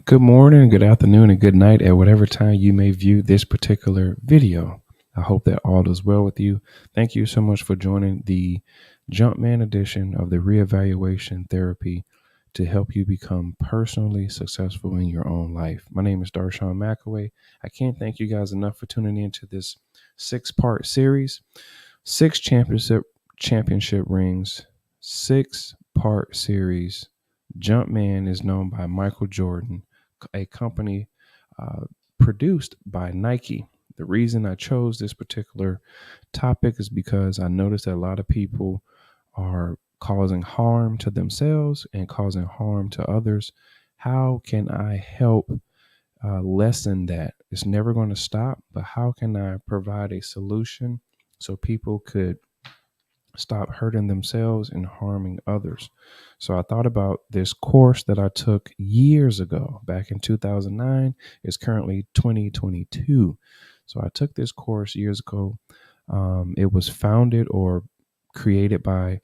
Good morning, good afternoon, and good night at whatever time you may view this particular video. I hope that all is well with you. Thank you so much for joining the Jumpman edition of the reevaluation therapy to help you become personally successful in your own life. My name is Darshawn McAway. I can't thank you guys enough for tuning in to this six-part series, six championship rings, six-part series. Jumpman is known by Michael Jordan, a company uh, produced by Nike. The reason I chose this particular topic is because I noticed that a lot of people are causing harm to themselves and causing harm to others. How can I help lessen that? It's never going to stop, but how can I provide a solution so people could stop hurting themselves and harming others? So I thought about this course that I took years ago, back in 2009. It's currently 2022. So I took this course years ago. It was founded or created by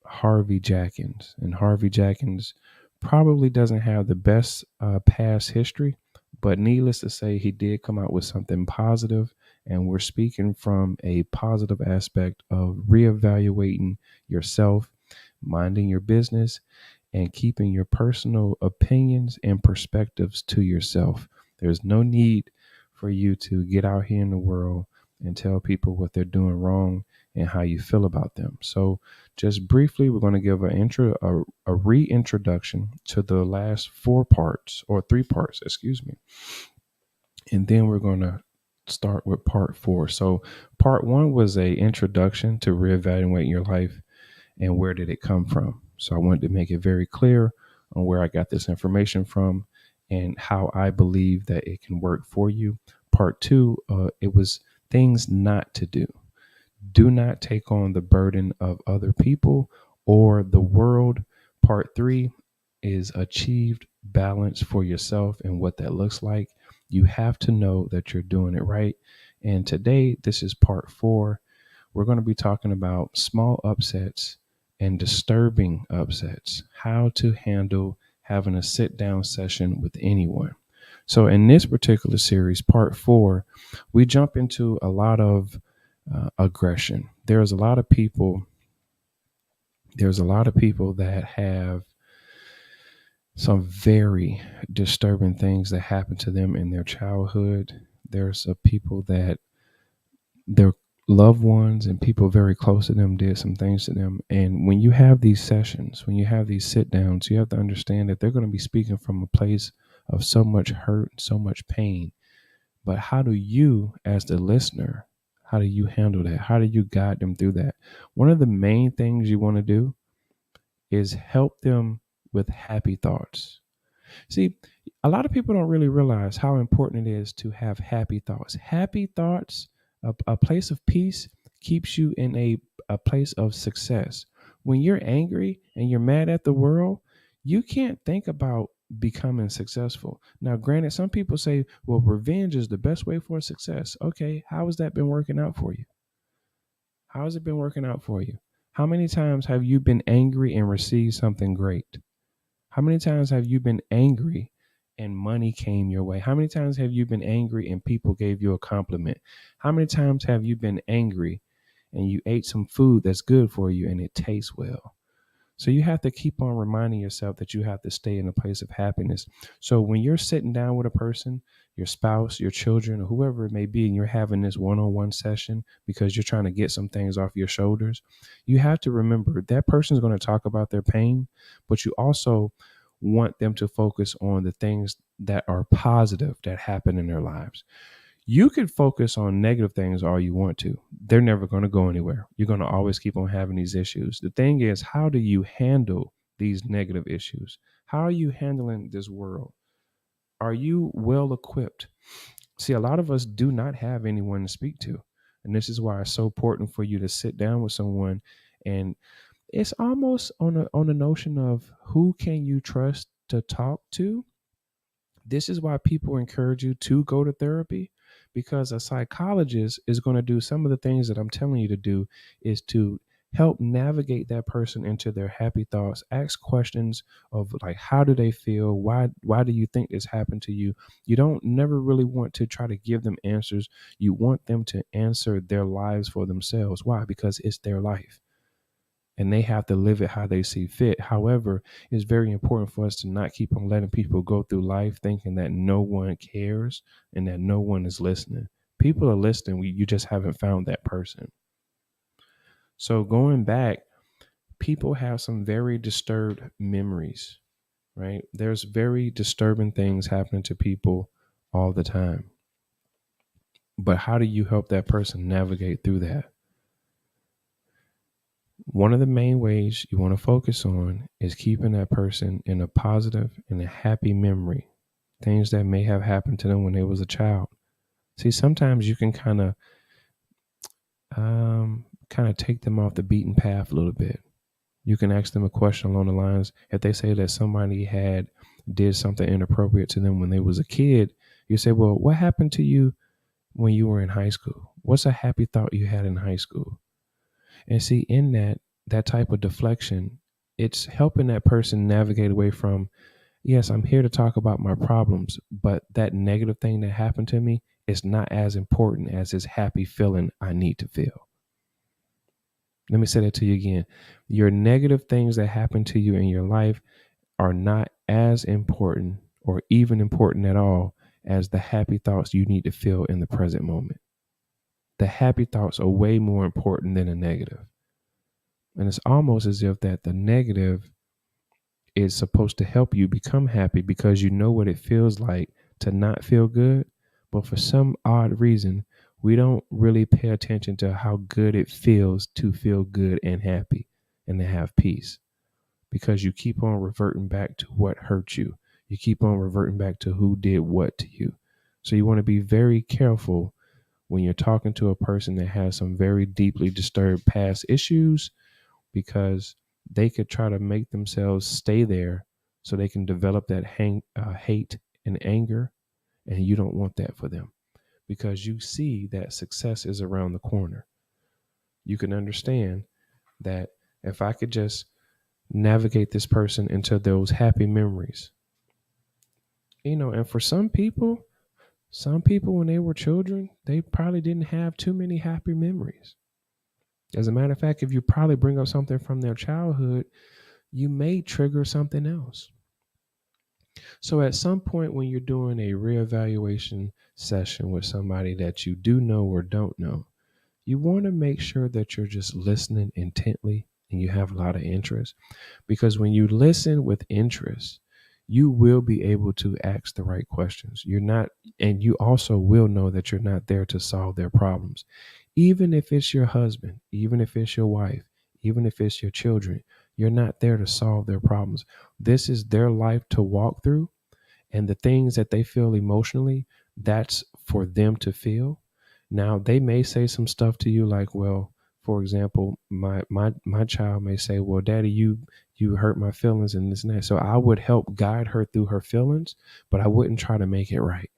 Harvey Jackins, and Harvey Jackins probably doesn't have the best past history, but needless to say, he did come out with something positive, and we're speaking from a positive aspect of reevaluating yourself, minding your business, and keeping your personal opinions and perspectives to yourself. There's no need for you to get out here in the world and tell people what they're doing wrong and how you feel about them. So, just briefly, we're going to give a reintroduction to the last four parts or three parts, excuse me, and then we're going to start with part four. So, part one was a introduction to reevaluating your life and where did it come from. So, I wanted to make it very clear on where I got this information from and how I believe that it can work for you. Part two, it was things not to do. Do not take on the burden of other people or the world. Part three is achieved balance for yourself and what that looks like. You have to know that you're doing it right. And today, this is part four. We're going to be talking about small upsets and disturbing upsets, how to handle having a sit down session with anyone. So, in this particular series, part four, we jump into a lot of aggression. There's a lot of people that have some very disturbing things that happen to them in their childhood. There's people that their loved ones and people very close to them did some things to them. And when you have these sessions, when you have these sit downs, you have to understand that they're going to be speaking from a place of so much hurt, so much pain. But how do you, as the listener, how do you handle that? How do you guide them through that? One of the main things you want to do is help them with happy thoughts. See, a lot of people don't really realize how important it is to have happy thoughts. Happy thoughts, a place of peace, keeps you in a place of success. When you're angry and you're mad at the world, you can't think about becoming successful. Now, granted, some people say, well, revenge is the best way for success. Okay, how has that been working out for you? How has it been working out for you? How many times have you been angry and received something great? How many times have you been angry and money came your way? How many times have you been angry and people gave you a compliment? How many times have you been angry and you ate some food that's good for you and it tastes well? So you have to keep on reminding yourself that you have to stay in a place of happiness. So when you're sitting down with a person, your spouse, your children, or whoever it may be, and you're having this one-on-one session because you're trying to get some things off your shoulders, you have to remember that person is going to talk about their pain, but you also want them to focus on the things that are positive that happen in their lives. You could focus on negative things all you want to. They're never going to go anywhere. You're going to always keep on having these issues. The thing is, how do you handle these negative issues? How are you handling this world? Are you well equipped? See, a lot of us do not have anyone to speak to. And this is why it's so important for you to sit down with someone, and it's almost on a notion of who can you trust to talk to. This is why people encourage you to go to therapy, because a psychologist is going to do some of the things that I'm telling you to do, is to Help navigate that person into their happy thoughts. Ask questions of like, how do they feel? Why do you think this happened to you? You don't never really want to try to give them answers. You want them to answer their lives for themselves. Why? Because it's their life and they have to live it how they see fit. However, it's very important for us to not keep on letting people go through life thinking that no one cares and that no one is listening. People are listening. You just haven't found that person. So going back, people have some very disturbed memories, right? There's very disturbing things happening to people all the time. But how do you help that person navigate through that? One of the main ways you want to focus on is keeping that person in a positive and a happy memory. Things that may have happened to them when they was a child. See, sometimes you can kind of take them off the beaten path a little bit. You can ask them a question along the lines, if they say that somebody had did something inappropriate to them when they was a kid, you say, well, what happened to you when you were in high school? What's a happy thought you had in high school? And see, in that type of deflection, it's helping that person navigate away from, yes, I'm here to talk about my problems, but that negative thing that happened to me is not as important as this happy feeling I need to feel. Let me say that to you again. Your negative things that happen to you in your life are not as important or even important at all as the happy thoughts you need to feel in the present moment. The happy thoughts are way more important than the negative. And it's almost as if that the negative is supposed to help you become happy because you know what it feels like to not feel good. But for some odd reason, we don't really pay attention to how good it feels to feel good and happy and to have peace, because you keep on reverting back to what hurt you. You keep on reverting back to who did what to you. So you want to be very careful when you're talking to a person that has some very deeply disturbed past issues, because they could try to make themselves stay there so they can develop that hate and anger. And you don't want that for them, because you see that success is around the corner. You can understand that if I could just navigate this person into those happy memories, and for some people when they were children, they probably didn't have too many happy memories. As a matter of fact, if you probably bring up something from their childhood, you may trigger something else. So at some point when you're doing a reevaluation session with somebody that you do know or don't know, you want to make sure that you're just listening intently and you have a lot of interest. Because when you listen with interest, you will be able to ask the right questions. And you also will know that you're not there to solve their problems. Even if it's your husband, even if it's your wife, even if it's your children, you're not there to solve their problems. This is their life to walk through. And the things that they feel emotionally, that's for them to feel. Now, they may say some stuff to you like, well, for example, my child may say, well, daddy, you hurt my feelings and this and that. So I would help guide her through her feelings, but I wouldn't try to make it right.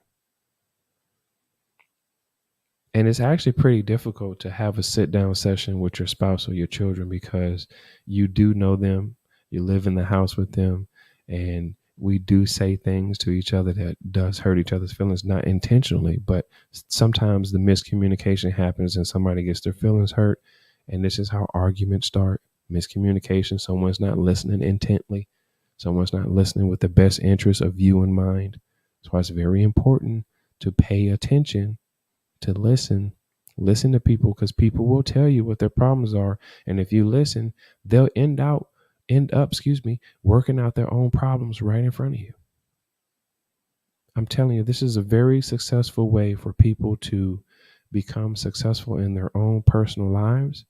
And it's actually pretty difficult to have a sit down session with your spouse or your children, because you do know them, you live in the house with them, and we do say things to each other that does hurt each other's feelings, not intentionally, but sometimes the miscommunication happens and somebody gets their feelings hurt. And this is how arguments start. Miscommunication. Someone's not listening intently. Someone's not listening with the best interest of you in mind. That's why it's very important to pay attention, to listen to people, because people will tell you what their problems are. And if you listen, they'll end up working out their own problems right in front of you. I'm telling you, this is a very successful way for people to become successful in their own personal lives.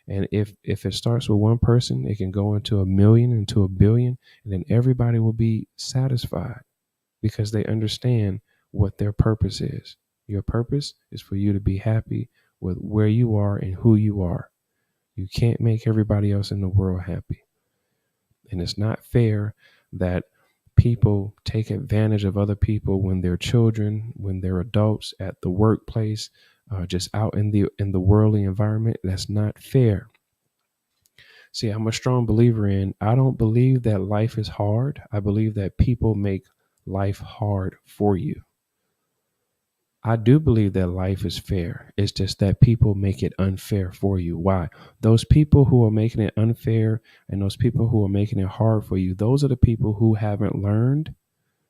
And if it starts with one person, it can go into 1,000,000, into 1,000,000,000, and then everybody will be satisfied because they understand what their purpose is. Your purpose is for you to be happy with where you are and who you are. You can't make everybody else in the world happy. And it's not fair that people take advantage of other people when they're children, when they're adults, at the workplace, just out in the worldly environment. That's not fair. See, I'm a strong believer in, I don't believe that life is hard. I believe that people make life hard for you. I do believe that life is fair. It's just that people make it unfair for you. Why? Those people who are making it unfair and those people who are making it hard for you, those are the people who haven't learned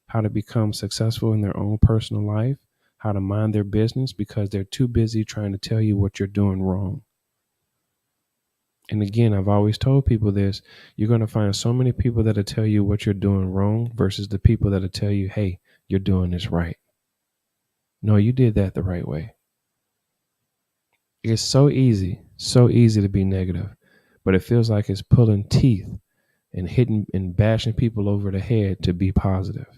how to become successful in their own personal life, how to mind their business because they're too busy trying to tell you what you're doing wrong. And again, I've always told people this, you're going to find so many people that'll tell you what you're doing wrong versus the people that'll tell you, hey, you're doing this right. No, you did that the right way. It's so easy to be negative, but it feels like it's pulling teeth and hitting and bashing people over the head to be positive.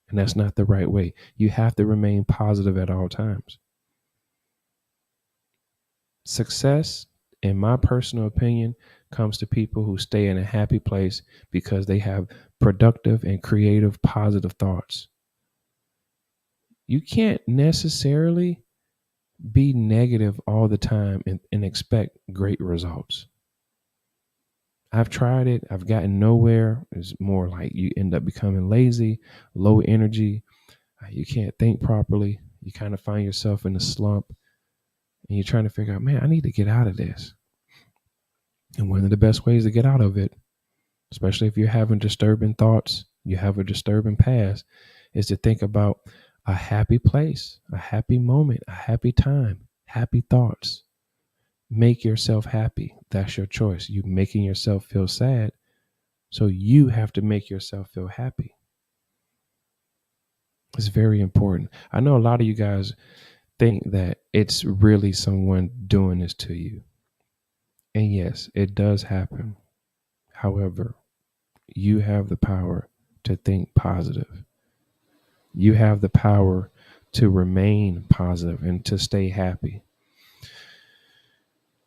And that's not the right way. You have to remain positive at all times. Success, in my personal opinion, comes to people who stay in a happy place because they have productive and creative, positive thoughts. You can't necessarily be negative all the time and expect great results. I've tried it. I've gotten nowhere. It's more like you end up becoming lazy, low energy. You can't think properly. You kind of find yourself in a slump and you're trying to figure out, man, I need to get out of this. And one of the best ways to get out of it, especially if you're having disturbing thoughts, you have a disturbing past, is to think about a happy place, a happy moment, a happy time, happy thoughts. Make yourself happy. That's your choice. You making yourself feel sad. So you have to make yourself feel happy. It's very important. I know a lot of you guys think that it's really someone doing this to you. And yes, it does happen. However, you have the power to think positive. You have the power to remain positive and to stay happy.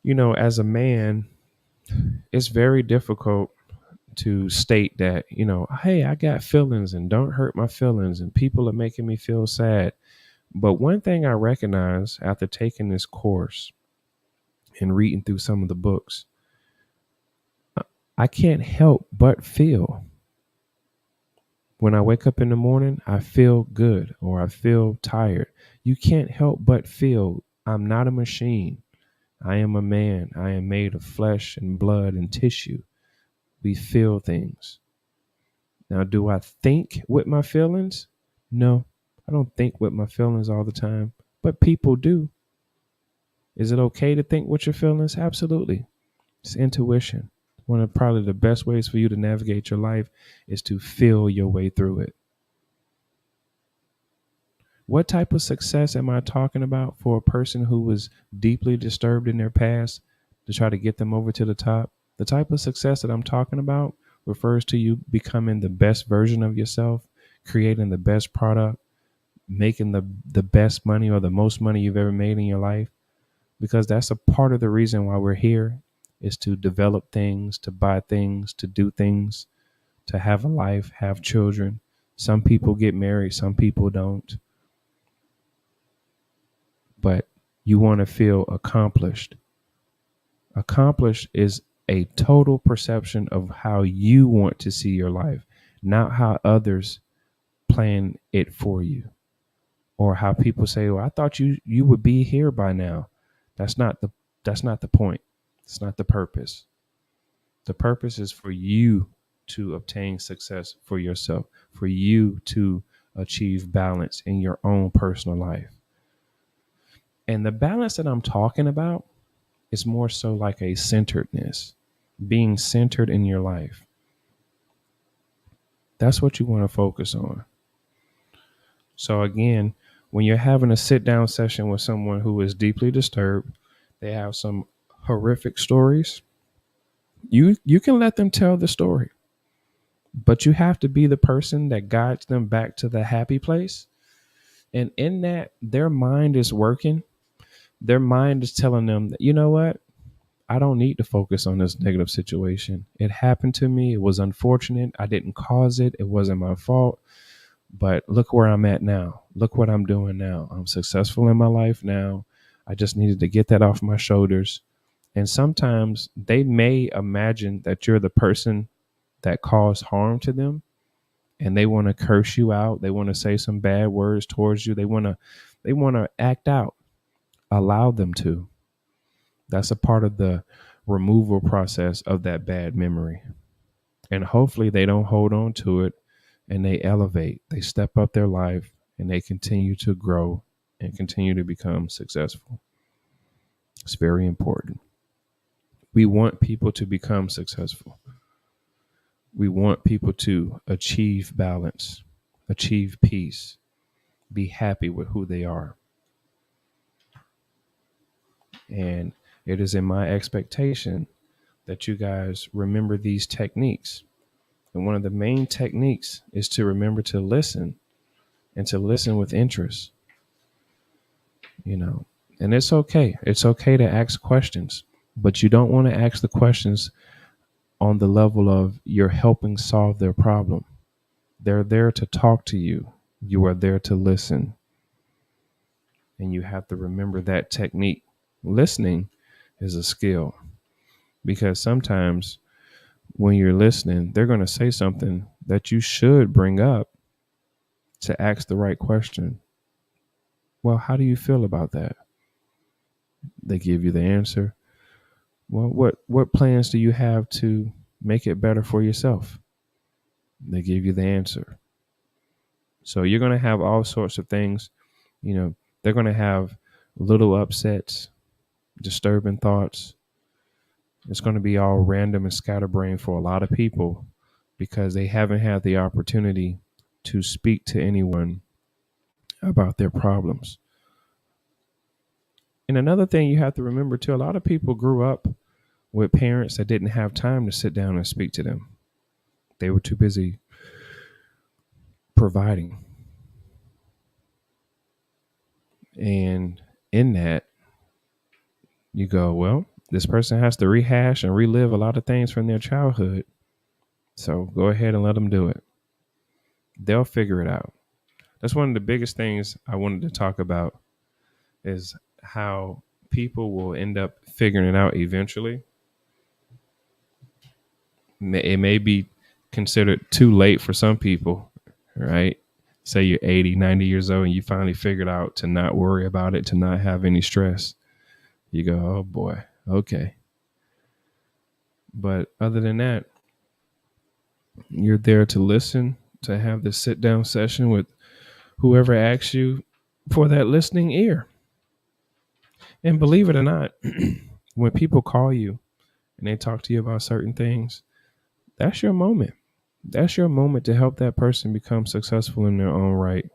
You know, as a man, it's very difficult to state that, you know, hey, I got feelings and don't hurt my feelings and people are making me feel sad. But one thing I recognize after taking this course and reading through some of the books, I can't help but feel. When I wake up in the morning, I feel good or I feel tired. You can't help but feel. I'm not a machine. I am a man. I am made of flesh and blood and tissue. We feel things. Now, do I think with my feelings? No, I don't think with my feelings all the time, but people do. Is it okay to think with your feelings? Absolutely. It's intuition. One of probably the best ways for you to navigate your life is to feel your way through it. What type of success am I talking about for a person who was deeply disturbed in their past to try to get them over to the top? The type of success that I'm talking about refers to you becoming the best version of yourself, creating the best product, making the best money or the most money you've ever made in your life. Because that's a part of the reason why we're here, is to develop things, to buy things, to do things, to have a life, have children. Some people get married, some people don't. But you want to feel accomplished. Accomplished is a total perception of how you want to see your life, not how others plan it for you, or how people say, "Well, I thought you would be here by now." That's not the point. It's not the purpose. The purpose is for you to obtain success for yourself, for you to achieve balance in your own personal life. And the balance that I'm talking about is more so like a centeredness, being centered in your life. That's what you want to focus on. So again, when you're having a sit down session with someone who is deeply disturbed, they have some horrific stories, you can let them tell the story, but you have to be the person that guides them back to the happy place. And in that, their mind is working. Their mind is telling them that, you know what? I don't need to focus on this negative situation. It happened to me. It was unfortunate. I didn't cause it. It wasn't my fault. But look where I'm at now. Look what I'm doing now. I'm successful in my life now. I just needed to get that off my shoulders. And sometimes they may imagine that you're the person that caused harm to them, and they want to curse you out. They want to say some bad words towards you. They want to act out. Allow them to. That's a part of the removal process of that bad memory. And hopefully they don't hold on to it, and they elevate. They step up their life, and they continue to grow and continue to become successful. It's very important. We want people to become successful. We want people to achieve balance, achieve peace, be happy with who they are. And it is in my expectation that you guys remember these techniques. And one of the main techniques is to remember to listen, and to listen with interest, you know. And it's okay. It's okay to ask questions, but you don't want to ask the questions on the level of you're helping solve their problem. They're there to talk to you. You are there to listen. And you have to remember that technique. Listening is a skill, because sometimes when you're listening, they're going to say something that you should bring up to ask the right question. Well, how do you feel about that? They give you the answer. Well, what plans do you have to make it better for yourself? They give you the answer. So you're going to have all sorts of things. They're going to have little upsets, disturbing thoughts. It's going to be all random and scatterbrained for a lot of people, because they haven't had the opportunity to speak to anyone about their problems. And another thing you have to remember too, a lot of people grew up with parents that didn't have time to sit down and speak to them. They were too busy providing. And in that, you go, well, this person has to rehash and relive a lot of things from their childhood. So go ahead and let them do it. They'll figure it out. That's one of the biggest things I wanted to talk about, is how people will end up figuring it out eventually. It may be considered too late for some people, right? Say you're 80, 90 years old and you finally figured out to not worry about it, to not have any stress. You go, oh boy, okay. But other than that, you're there to listen, to have this sit down session with whoever asks you for that listening ear. And believe it or not, when people call you and they talk to you about certain things, that's your moment. That's your moment to help that person become successful in their own right.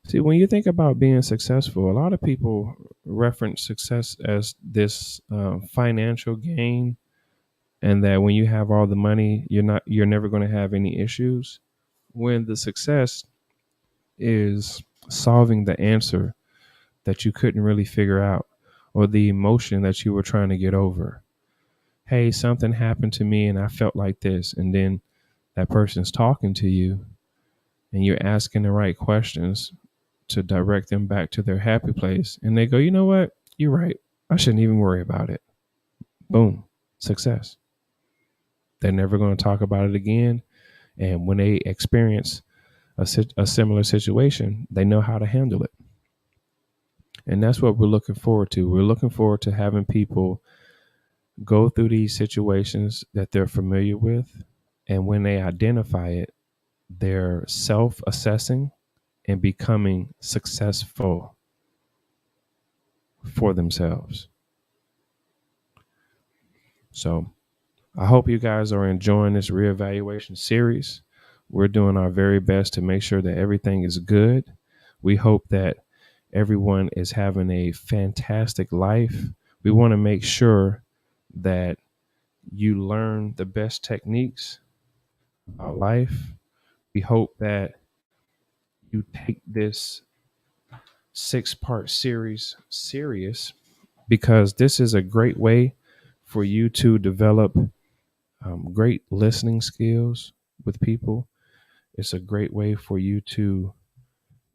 See, when you think about being successful, a lot of people reference success as this financial gain, and that when you have all the money, you're never going to have any issues. When the success is solving the answer that you couldn't really figure out, or the emotion that you were trying to get over. Hey, something happened to me and I felt like this. And then that person's talking to you and you're asking the right questions to direct them back to their happy place. And they go, you know what? You're right. I shouldn't even worry about it. Boom. Success. They're never going to talk about it again. And when they experience a similar situation, they know how to handle it. And that's what we're looking forward to. We're looking forward to having people go through these situations that they're familiar with. And when they identify it, they're self-assessing and becoming successful for themselves. So I hope you guys are enjoying this reevaluation series. We're doing our very best to make sure that everything is good. We hope that everyone is having a fantastic life. We want to make sure that you learn the best techniques about life. We hope that you take this 6-part series serious, because this is a great way for you to develop great listening skills with people. It's a great way for you to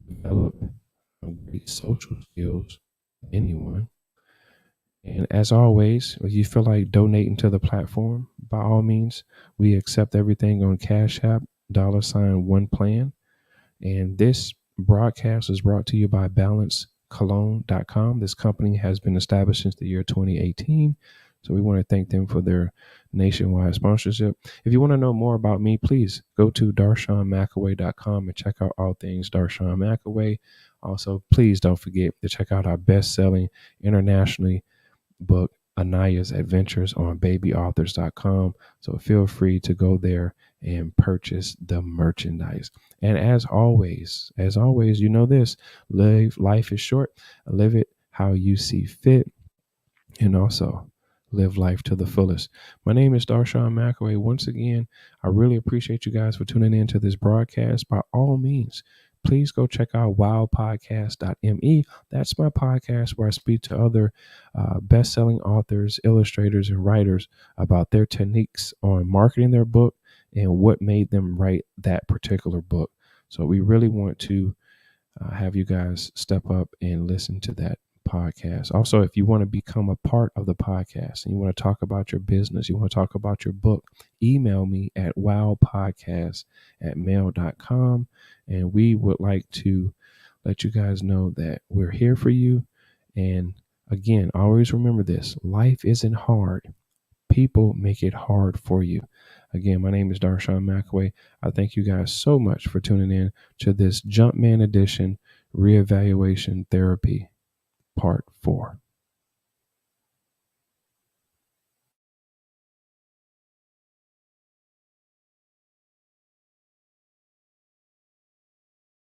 develop great social skills with anyone. And as always, if you feel like donating to the platform, by all means, we accept everything on Cash App, $1plan. And this broadcast is brought to you by balancecologne.com. This company has been established since the year 2018. So we want to thank them for their nationwide sponsorship. If you want to know more about me, please go to darshawnmcaway.com and check out all things Darshawn McAway. Also, please don't forget to check out our best-selling internationally book, Anaya's Adventures, on babyauthors.com. So feel free to go there and purchase the merchandise. And as always, you know this, life is short. Live it how you see fit, and also live life to the fullest. My name is Darshawn McAway. Once again, I really appreciate you guys for tuning in to this broadcast. By all means, please go check out wildpodcast.me. That's my podcast where I speak to other best-selling authors, illustrators, and writers about their techniques on marketing their book and what made them write that particular book. So we really want to have you guys step up and listen to that podcast. Also, if you want to become a part of the podcast and you want to talk about your business, you want to talk about your book, email me at wildpodcast@mail.com. And we would like to let you guys know that we're here for you. And again, always remember this: life isn't hard. People make it hard for you. Again, my name is Darshawn McAway. I thank you guys so much for tuning in to this Jumpman edition, Reevaluation Therapy Part 4.